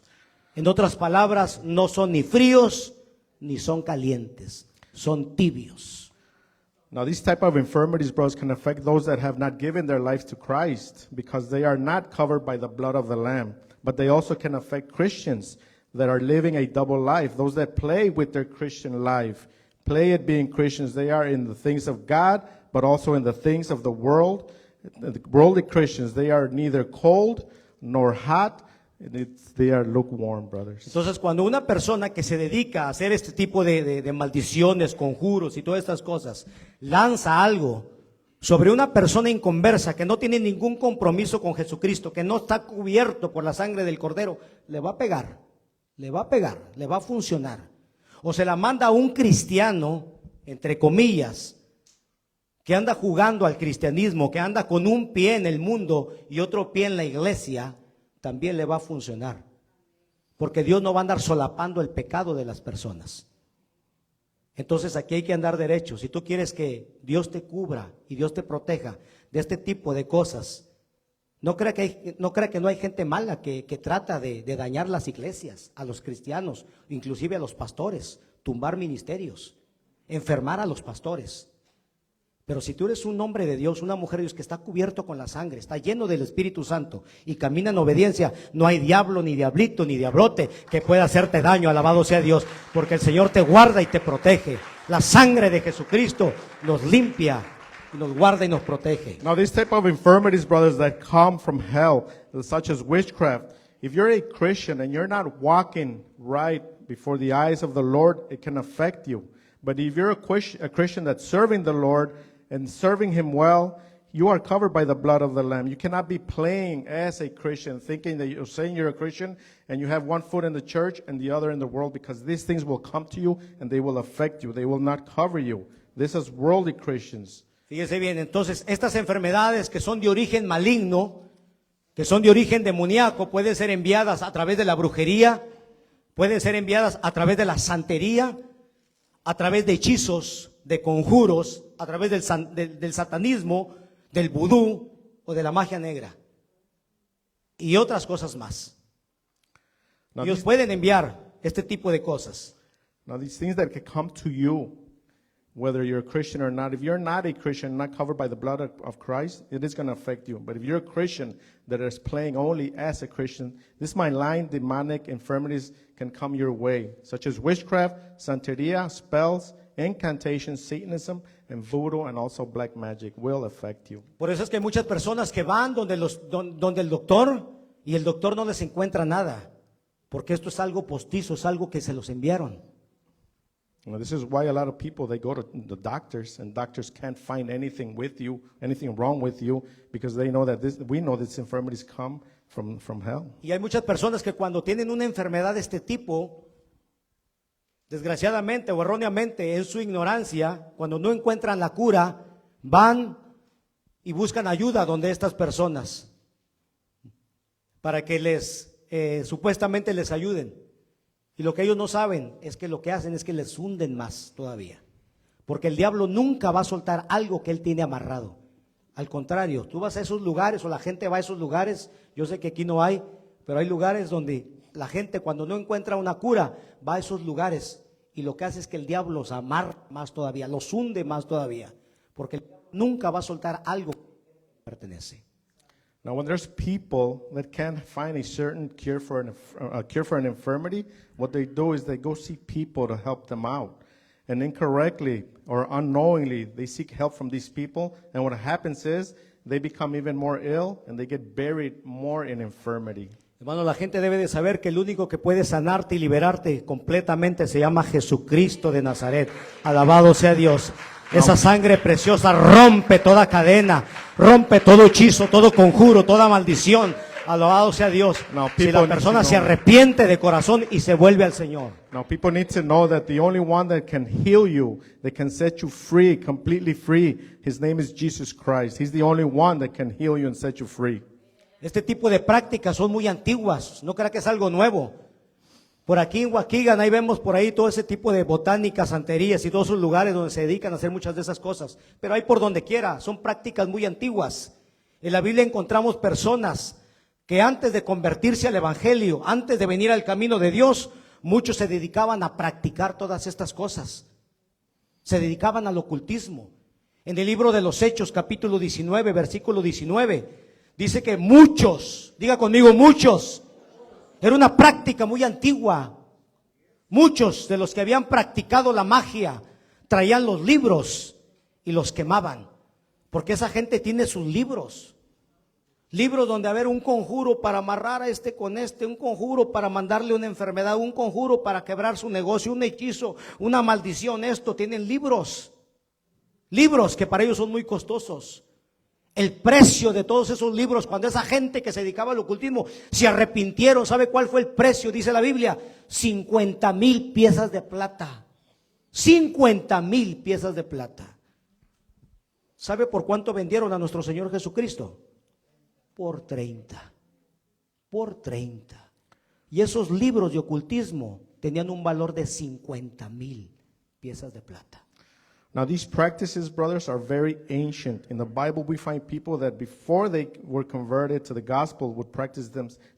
En otras palabras, no son ni fríos ni son calientes, son tibios. Now, these type of infirmities, brothers, can affect those that have not given their lives to Christ because they are not covered by the blood of the Lamb. But they also can affect Christians that are living a double life, those that play with their Christian life, play at being Christians. They are in the things of God, but also in the things of the world. The worldly Christians, they are neither cold nor hot. They are lukewarm, brothers. Entonces, cuando una persona que se dedica a hacer este tipo de maldiciones, conjuros y todas estas cosas, lanza algo sobre una persona inconversa que no tiene ningún compromiso con Jesucristo, que no está cubierto por la sangre del Cordero, le va a pegar, le va a funcionar. O se la manda a un cristiano, entre comillas, que anda jugando al cristianismo, que anda con un pie en el mundo y otro pie en la iglesia, también le va a funcionar. Porque Dios no va a andar solapando el pecado de las personas. Entonces aquí hay que andar derecho. Si tú quieres que Dios te cubra y Dios te proteja de este tipo de cosas, no crea que no hay gente mala que trata de dañar las iglesias, a los cristianos, inclusive a los pastores, tumbar ministerios, enfermar a los pastores. Pero si tú eres un hombre de Dios, una mujer de Dios que está cubierto con la sangre, está lleno del Espíritu Santo y camina en obediencia, no hay diablo, ni diablito, ni diablote que pueda hacerte daño, alabado sea Dios, porque el Señor te guarda y te protege. La sangre de Jesucristo nos limpia, nos guarda y nos protege. Now, this type of infirmities, brothers, that come from hell, such as witchcraft, if you're a Christian and you're not walking right before the eyes of the Lord, it can affect you. But if you're a Christian that's serving the Lord and serving Him well, you are covered by the blood of the Lamb. You cannot be playing as a Christian, thinking that you're saying you're a Christian and you have one foot in the church and the other in the world, because these things will come to you and they will affect you. They will not cover you. This is worldly Christians. Fíjese bien, entonces estas enfermedades que son de origen maligno, que son de origen demoníaco, pueden ser enviadas a través de la brujería, pueden ser enviadas a través de la santería, a través de hechizos, de conjuros, a través del satanismo, del vudú o de la magia negra y otras cosas más. Now, Ellos pueden enviar este tipo de cosas. Now, these things that can come to you, whether you're a Christian or not, if you're not a Christian, not covered by the blood of Christ, it is going to affect you. But if you're a Christian that is playing only as a Christian, this malign demonic infirmities can come your way, such as witchcraft, santeria, spells, incantations, Satanism, and voodoo, and also black magic will affect you. Por eso es que hay muchas personas que van donde el doctor y el doctor no les encuentra nada, porque esto es algo postizo, es algo que se los enviaron. Well, this is why a lot of people, they go to the doctors, and doctors can't find anything with you, anything wrong with you, because they know that we know these infirmities come from hell. Y hay muchas personas que cuando tienen una enfermedad de este tipo, desgraciadamente o erróneamente, en su ignorancia, cuando no encuentran la cura, van y buscan ayuda donde estas personas, para que supuestamente les ayuden. Y lo que ellos no saben es que lo que hacen es que les hunden más todavía. Porque el diablo nunca va a soltar algo que él tiene amarrado. Al contrario, tú vas a esos lugares o la gente va a esos lugares, yo sé que aquí no hay, pero hay lugares donde la gente cuando no encuentra una cura va a esos lugares y lo que hace es que el diablo los amarra más todavía, los hunde más todavía. Porque el diablo nunca va a soltar algo que le pertenece. Now, when there's people that can't find a certain cure for an infirmity, what they do is they go seek people to help them out. And incorrectly or unknowingly, they seek help from these people. And what happens is they become even more ill and they get buried more in infirmity. Hermano, la gente debe de saber que el único que puede sanarte y liberarte completamente se llama Jesucristo de Nazaret. Alabado sea Dios. Esa sangre preciosa rompe toda cadena, rompe todo hechizo, todo conjuro, toda maldición. Alabado sea Dios. Now, Si people la need persona to se know. arrepiente de corazón y se vuelve al Señor. Now, people need to know that the only one that can heal you, that can set you free, completely free, his name is Jesus Christ. He's the only one that can heal you and set you free. Este tipo de prácticas son muy antiguas, no crea que es algo nuevo. Por aquí en Waukegan, ahí vemos por ahí todo ese tipo de botánicas, santerías y todos esos lugares donde se dedican a hacer muchas de esas cosas. Pero hay por donde quiera, son prácticas muy antiguas. En la Biblia encontramos personas que antes de convertirse al Evangelio, antes de venir al camino de Dios, muchos se dedicaban a practicar todas estas cosas. Se dedicaban al ocultismo. En el libro de los Hechos, capítulo 19, versículo 19, dice que muchos, diga conmigo muchos, era una práctica muy antigua. Muchos de los que habían practicado la magia traían los libros y los quemaban, porque esa gente tiene sus libros. Libros donde haber un conjuro para amarrar a este con este, un conjuro para mandarle una enfermedad, un conjuro para quebrar su negocio, un hechizo, una maldición, esto, tienen libros. Libros que para ellos son muy costosos. El precio de todos esos libros, cuando esa gente que se dedicaba al ocultismo se arrepintieron, ¿sabe cuál fue el precio? Dice la Biblia, 50,000 piezas de plata. 50,000 piezas de plata. ¿Sabe por cuánto vendieron a nuestro Señor Jesucristo? Por 30. Por 30. Y esos libros de ocultismo tenían un valor de 50,000 piezas de plata. Now, these practices, brothers, are very ancient. In the Bible, we find people that before they were converted to the gospel would practice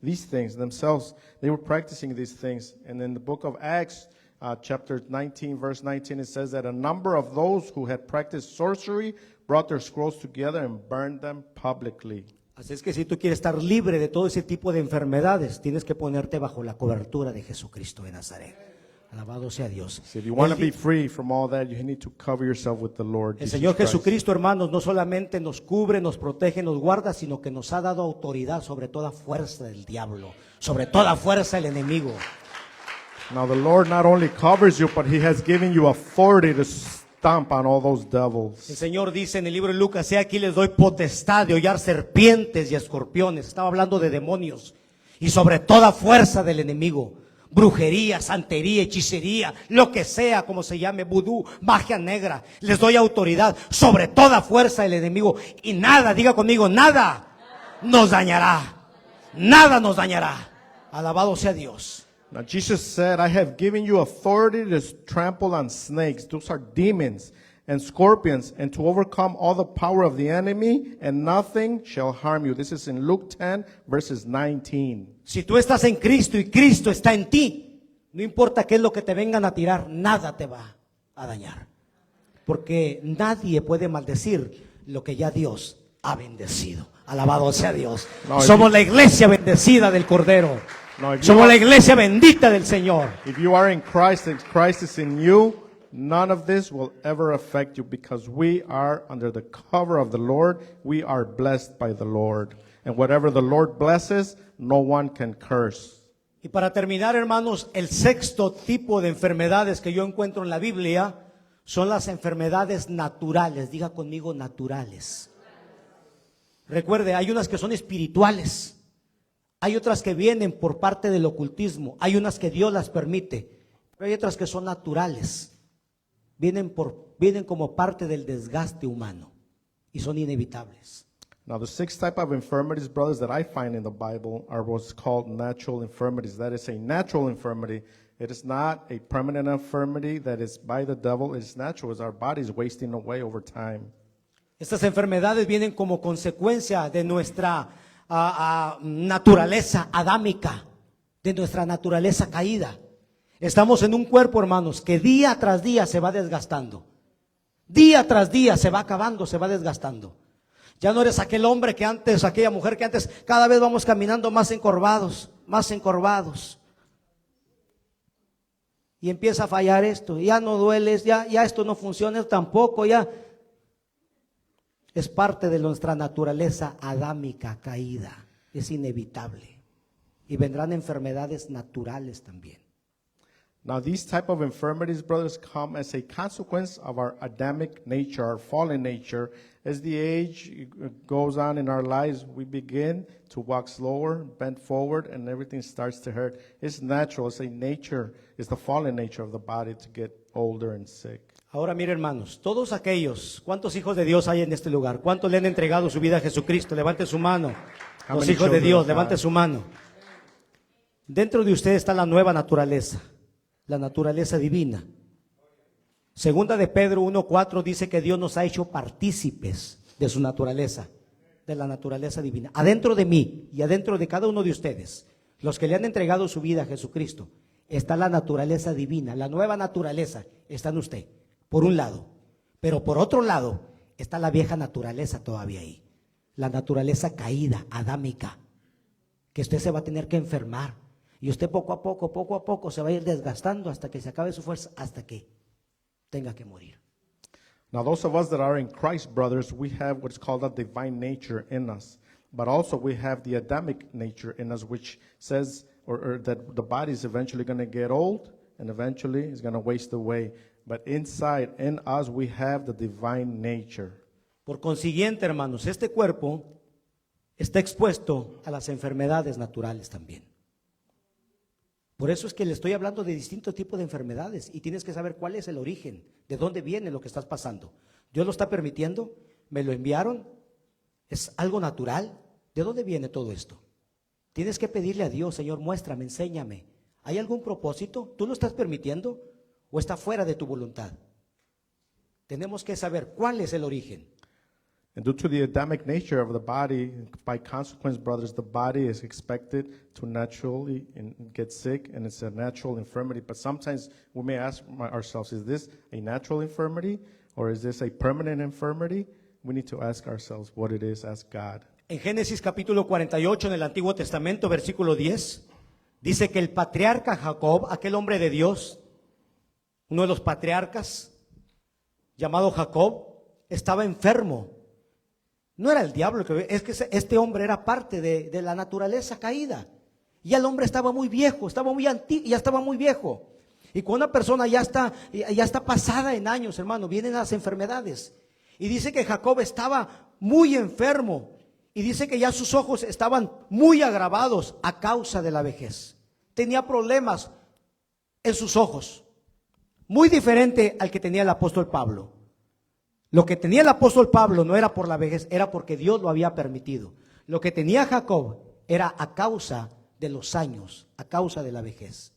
these things themselves. They were practicing these things. And in the book of Acts, chapter 19, verse 19, it says that a number of those who had practiced sorcery brought their scrolls together and burned them publicly. Así es que si tú quieres estar libre de todo ese tipo de enfermedades, tienes que ponerte bajo la cobertura de Jesucristo de Nazaret. Alabado sea Dios. So if you want to be free from all that, you need to cover yourself with the Lord El Jesus Señor Christ. Jesucristo, hermanos, no solamente nos cubre, nos protege, nos guarda, sino que nos ha dado autoridad sobre toda fuerza del diablo, sobre toda fuerza del enemigo. Now the Lord not only covers you, but He has given you authority to stomp on all those El devils. Señor dice en el libro de Lucas, he aquí les doy potestad de hollar serpientes y escorpiones. Estaba hablando de demonios. Y sobre toda fuerza del enemigo. Brujería, santería, hechicería, lo que sea, como se llame, vudú, magia negra. Les doy autoridad sobre toda fuerza del enemigo. Y nada, diga conmigo, nada nos dañará. Nada nos dañará. Alabado sea Dios. Now Jesus said, I have given you authority to trample on snakes. Those are demons and scorpions, and to overcome all the power of the enemy, and nothing shall harm you. This is in Luke 10, verses 19. Si tú estás en Cristo y Cristo está en ti, no importa qué es lo que te vengan a tirar, nada te va a dañar. Porque nadie puede maldecir lo que ya Dios ha bendecido. Alabado sea Dios. No, Somos la iglesia bendecida del Cordero. No, if you Somos are- la iglesia bendita del Señor. If you are in Christ and Christ is in you, none of this will ever affect you, because we are under the cover of the Lord. We are blessed by the Lord. And whatever the Lord blesses, no one can curse. Y para terminar, hermanos, el sexto tipo de enfermedades que yo encuentro en la Biblia son las enfermedades naturales. Diga conmigo, naturales. Recuerde, hay unas que son espirituales. Hay otras que vienen por parte del ocultismo. Hay unas que Dios las permite. Pero hay otras que son naturales. Vienen como parte del desgaste humano. Y son inevitables. Now, the sixth type of infirmities, brothers, that I find in the Bible are what's called natural infirmities. That is a natural infirmity. It is not a permanent infirmity that is by the devil. It is natural. It's our bodies wasting away over time. Estas enfermedades vienen como consecuencia de nuestra naturaleza adámica, de nuestra naturaleza caída. Estamos en un cuerpo, hermanos, que día tras día se va desgastando. Día tras día se va acabando, se va desgastando. Ya no eres aquel hombre que antes, aquella mujer que antes, cada vez vamos caminando más encorvados, más encorvados. Y empieza a fallar esto, ya no dueles, ya esto no funciona tampoco, ya. Es parte de nuestra naturaleza adámica caída, es inevitable. Y vendrán enfermedades naturales también. Now, these type of infirmities, brothers, come as a consequence of our Adamic nature, our fallen nature. As the age goes on in our lives, we begin to walk slower, bend forward, and everything starts to hurt. It's natural. It's a nature. It's the fallen nature of the body to get older and sick. Ahora mire, hermanos, todos aquellos, ¿cuántos hijos de Dios hay en este lugar? ¿Cuántos le han entregado su vida a Jesucristo? Levante su mano. How Los many hijos de children Dios, of levante God? su mano. Dentro de usted está la nueva naturaleza, la naturaleza divina. Segunda de Pedro 1:4 dice que Dios nos ha hecho partícipes de su naturaleza, de la naturaleza divina. Adentro de mí y adentro de cada uno de ustedes, los que le han entregado su vida a Jesucristo, está la naturaleza divina, la nueva naturaleza está en usted, por un lado. Pero por otro lado, está la vieja naturaleza todavía ahí, la naturaleza caída, adámica, que usted se va a tener que enfermar. Y usted poco a poco se va a ir desgastando hasta que se acabe su fuerza, hasta que tenga que morir. Now, those of us that are in Christ, brothers, we have what's called a divine nature in us. But also we have the Adamic nature in us, which says or that the body is eventually going to get old and eventually is going to waste away. But inside, in us, we have the divine nature. Por consiguiente, hermanos, este cuerpo está expuesto a las enfermedades naturales también. Por eso es que le estoy hablando de distintos tipos de enfermedades y tienes que saber cuál es el origen, de dónde viene lo que estás pasando. ¿Dios lo está permitiendo? ¿Me lo enviaron? ¿Es algo natural? ¿De dónde viene todo esto? Tienes que pedirle a Dios, Señor, muéstrame, enséñame. ¿Hay algún propósito? ¿Tú lo estás permitiendo o está fuera de tu voluntad? Tenemos que saber cuál es el origen. And due to the Adamic nature of the body, by consequence, brothers, the body is expected to naturally get sick, and it's a natural infirmity. But sometimes we may ask ourselves, is this a natural infirmity or is this a permanent infirmity? We need to ask ourselves what it is, ask God. En Génesis capítulo 48 en el Antiguo Testamento, versículo 10, dice que el patriarca Jacob, aquel hombre de Dios, uno de los patriarcas, llamado Jacob, estaba enfermo. No era el diablo, es que este hombre era parte de la naturaleza caída. Y el hombre estaba muy viejo, estaba muy antiguo, ya estaba muy viejo. Y cuando una persona ya está pasada en años, hermano, vienen las enfermedades. Y dice que Jacob estaba muy enfermo. Y dice que ya sus ojos estaban muy agravados a causa de la vejez. Tenía problemas en sus ojos. Muy diferente al que tenía el apóstol Pablo. Lo que tenía el apóstol Pablo no era por la vejez, era porque Dios lo había permitido. Lo que tenía Jacob era a causa de los años, a causa de la vejez.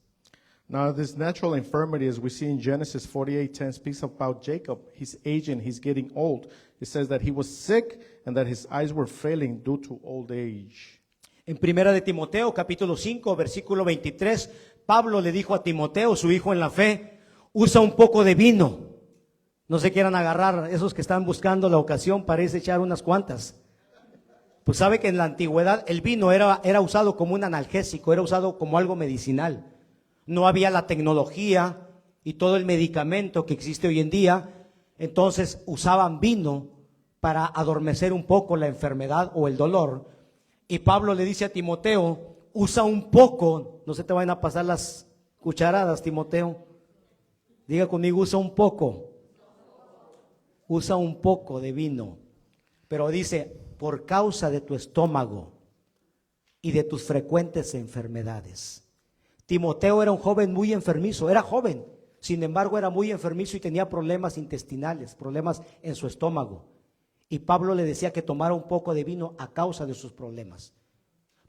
Now, this natural infirmity, as we see in Genesis 48:10, speaks about Jacob. He's aging, he's getting old. It says that he was sick and that his eyes were failing due to old age. En primera de Timoteo, capítulo 5, versículo 23, Pablo le dijo a Timoteo, su hijo en la fe, usa un poco de vino. No se quieran agarrar, esos que están buscando la ocasión para irse a echar unas cuantas. Pues sabe que en la antigüedad el vino era usado como un analgésico, era usado como algo medicinal. No había la tecnología y todo el medicamento que existe hoy en día, entonces usaban vino para adormecer un poco la enfermedad o el dolor. Y Pablo le dice a Timoteo, usa un poco, no se te vayan a pasar las cucharadas, Timoteo. Diga conmigo, usa un poco. Usa un poco de vino, pero dice, por causa de tu estómago y de tus frecuentes enfermedades. Timoteo era un joven muy enfermizo, era joven, sin embargo era muy enfermizo y tenía problemas intestinales, problemas en su estómago. Y Pablo le decía que tomara un poco de vino a causa de sus problemas.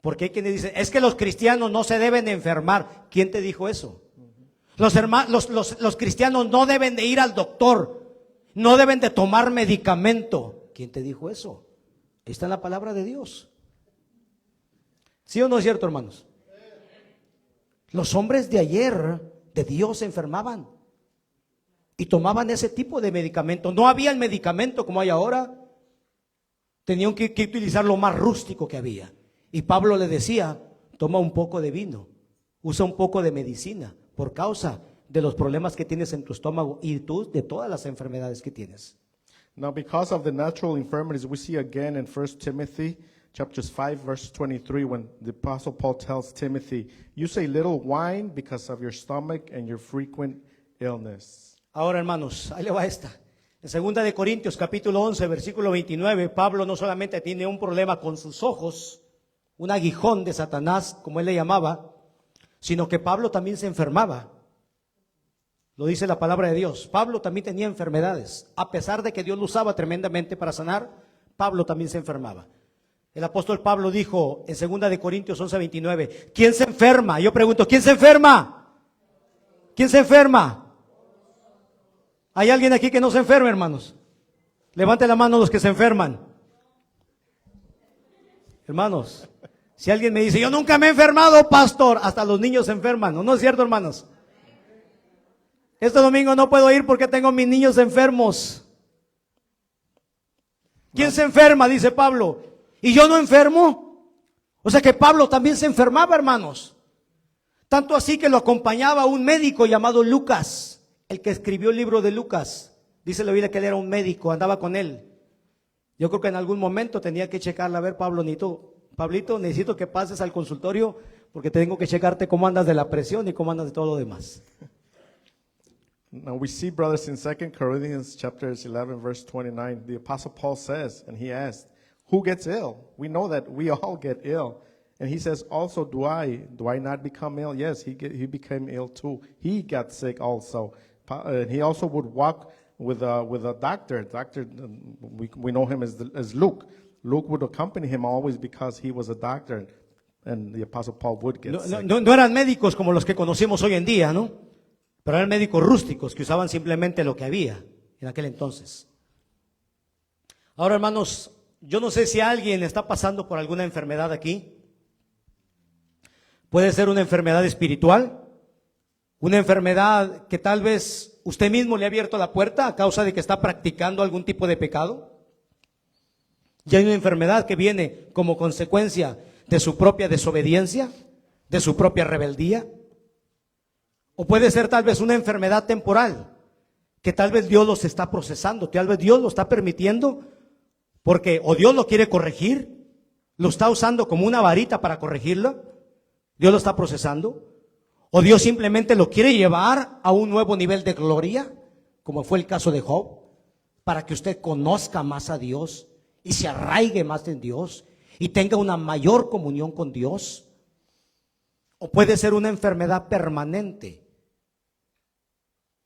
Porque hay quienes dicen, es que los cristianos no se deben de enfermar. ¿Quién te dijo eso? Los cristianos no deben de ir al doctor. No deben de tomar medicamento. ¿Quién te dijo eso? Ahí está en la palabra de Dios. ¿Sí o no es cierto, hermanos? Los hombres de ayer, de Dios, se enfermaban y tomaban ese tipo de medicamento. No había el medicamento como hay ahora. Tenían que utilizar lo más rústico que había. Y Pablo le decía, toma un poco de vino, usa un poco de medicina por causa de los problemas que tienes en tu estómago y tú de todas las enfermedades que tienes. Now, because of the natural infirmities, we see again in 1 Timothy chapter 5, verse 23, when the Apostle Paul tells Timothy, you say little wine because of your stomach and your frequent illness. Ahora, hermanos, ahí le va esta. En 2 de Corintios, capítulo 11, versículo 29, Pablo no solamente tiene un problema con sus ojos, un aguijón de Satanás, como él le llamaba, sino que Pablo también se enfermaba. Lo dice la palabra de Dios. Pablo también tenía enfermedades. A pesar de que Dios lo usaba tremendamente para sanar, Pablo también se enfermaba. El apóstol Pablo dijo en 2 de Corintios 11:29, ¿quién se enferma? Yo pregunto, ¿quién se enferma? ¿Quién se enferma? ¿Hay alguien aquí que no se enferme, hermanos? Levante la mano los que se enferman. Hermanos, si alguien me dice, yo nunca me he enfermado, pastor, hasta los niños se enferman. ¿No es cierto, hermanos? Este domingo no puedo ir porque tengo mis niños enfermos. ¿Quién se enferma? Dice Pablo. ¿Y yo no enfermo? O sea que Pablo también se enfermaba, hermanos. Tanto así que lo acompañaba un médico llamado Lucas, el que escribió el libro de Lucas. Dice la Biblia que él era un médico, andaba con él. Yo creo que en algún momento tenía que checarla. A ver, Pablo, Pablito, necesito que pases al consultorio porque tengo que checarte cómo andas de la presión y cómo andas de todo lo demás. Now we see, brothers, in 2 Corinthians chapters 11, verse 29, the Apostle Paul says, and he asked, who gets ill? We know that we all get ill. And he says, also, do I not become ill? Yes, he became ill too. He got sick also. And he also would walk with a doctor. We know him as Luke. Luke would accompany him always because he was a doctor. And the Apostle Paul would get sick. No eran médicos como los que conocemos hoy en día, ¿no? Pero eran médicos rústicos que usaban simplemente lo que había en aquel entonces. Ahora, hermanos, yo no sé si alguien está pasando por alguna enfermedad aquí. Puede ser una enfermedad espiritual, una enfermedad que tal vez usted mismo le ha abierto la puerta a causa de que está practicando algún tipo de pecado. Y hay una enfermedad que viene como consecuencia de su propia desobediencia, de su propia rebeldía. O puede ser tal vez una enfermedad temporal, que tal vez Dios los está procesando, tal vez Dios lo está permitiendo, porque o Dios lo quiere corregir, lo está usando como una varita para corregirlo, Dios lo está procesando, o Dios simplemente lo quiere llevar a un nuevo nivel de gloria, como fue el caso de Job, para que usted conozca más a Dios y se arraigue más en Dios y tenga una mayor comunión con Dios. O puede ser una enfermedad permanente,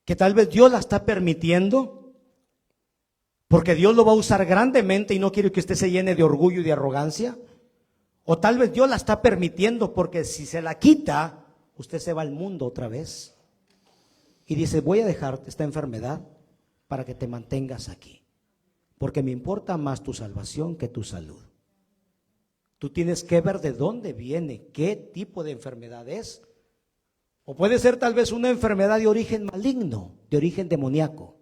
que tal vez Dios la está permitiendo, porque Dios lo va a usar grandemente y no quiere que usted se llene de orgullo y de arrogancia. O tal vez Dios la está permitiendo porque si se la quita, usted se va al mundo otra vez. Y dice, voy a dejarte esta enfermedad para que te mantengas aquí, porque me importa más tu salvación que tu salud. Tú tienes que ver de dónde viene, qué tipo de enfermedad es. O puede ser tal vez una enfermedad de origen maligno, de origen demoníaco,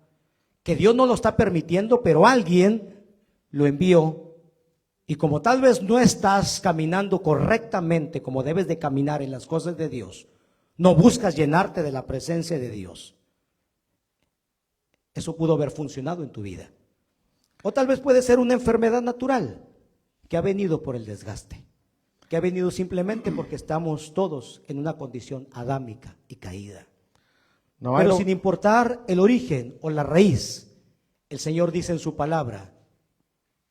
que Dios no lo está permitiendo, pero alguien lo envió. Y como tal vez no estás caminando correctamente como debes de caminar en las cosas de Dios, no buscas llenarte de la presencia de Dios, eso pudo haber funcionado en tu vida. O tal vez puede ser una enfermedad natural que ha venido por el desgaste, que ha venido simplemente porque estamos todos en una condición adámica y caída. Pero sin importar el origen o la raíz, el Señor dice en su palabra,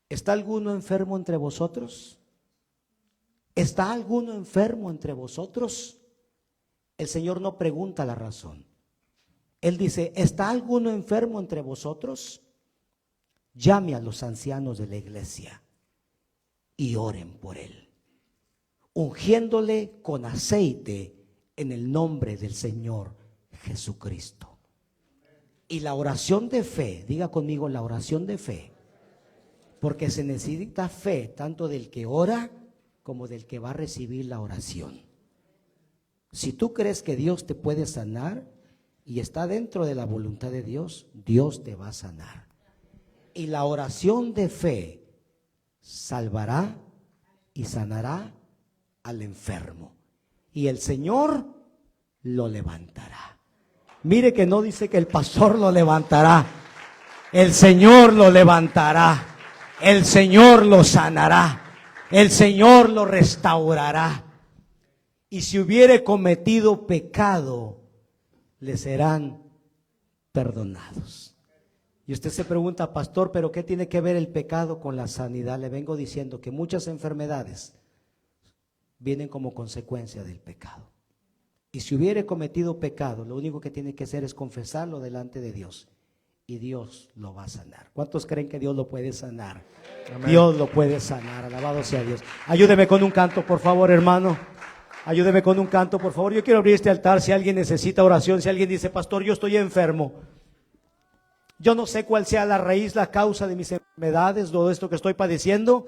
¿está alguno enfermo entre vosotros? ¿Está alguno enfermo entre vosotros? El Señor no pregunta la razón. Él dice, ¿está alguno enfermo entre vosotros? Llame a los ancianos de la iglesia y oren por él, ungiéndole con aceite en el nombre del Señor Jesucristo. Y la oración de fe, diga conmigo la oración de fe, porque se necesita fe tanto del que ora como del que va a recibir la oración. Si tú crees que Dios te puede sanar y está dentro de la voluntad de Dios, Dios te va a sanar. Y la oración de fe salvará y sanará al enfermo, y el Señor lo levantará. Mire que no dice que el pastor lo levantará, el Señor lo levantará, el Señor lo sanará, el Señor lo restaurará. Y si hubiere cometido pecado, le serán perdonados. Y usted se pregunta, pastor, ¿pero qué tiene que ver el pecado con la sanidad? Le vengo diciendo que muchas enfermedades vienen como consecuencia del pecado. Y si hubiere cometido pecado, lo único que tiene que hacer es confesarlo delante de Dios. Y Dios lo va a sanar. ¿Cuántos creen que Dios lo puede sanar? Amén. Dios lo puede sanar, alabado sea Dios. Ayúdeme con un canto, por favor, hermano. Ayúdeme con un canto, por favor. Yo quiero abrir este altar si alguien necesita oración, si alguien dice, pastor, yo estoy enfermo. Yo no sé cuál sea la raíz, la causa de mis enfermedades, todo esto que estoy padeciendo,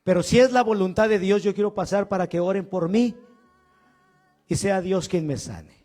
pero si es la voluntad de Dios, yo quiero pasar para que oren por mí y sea Dios quien me sane.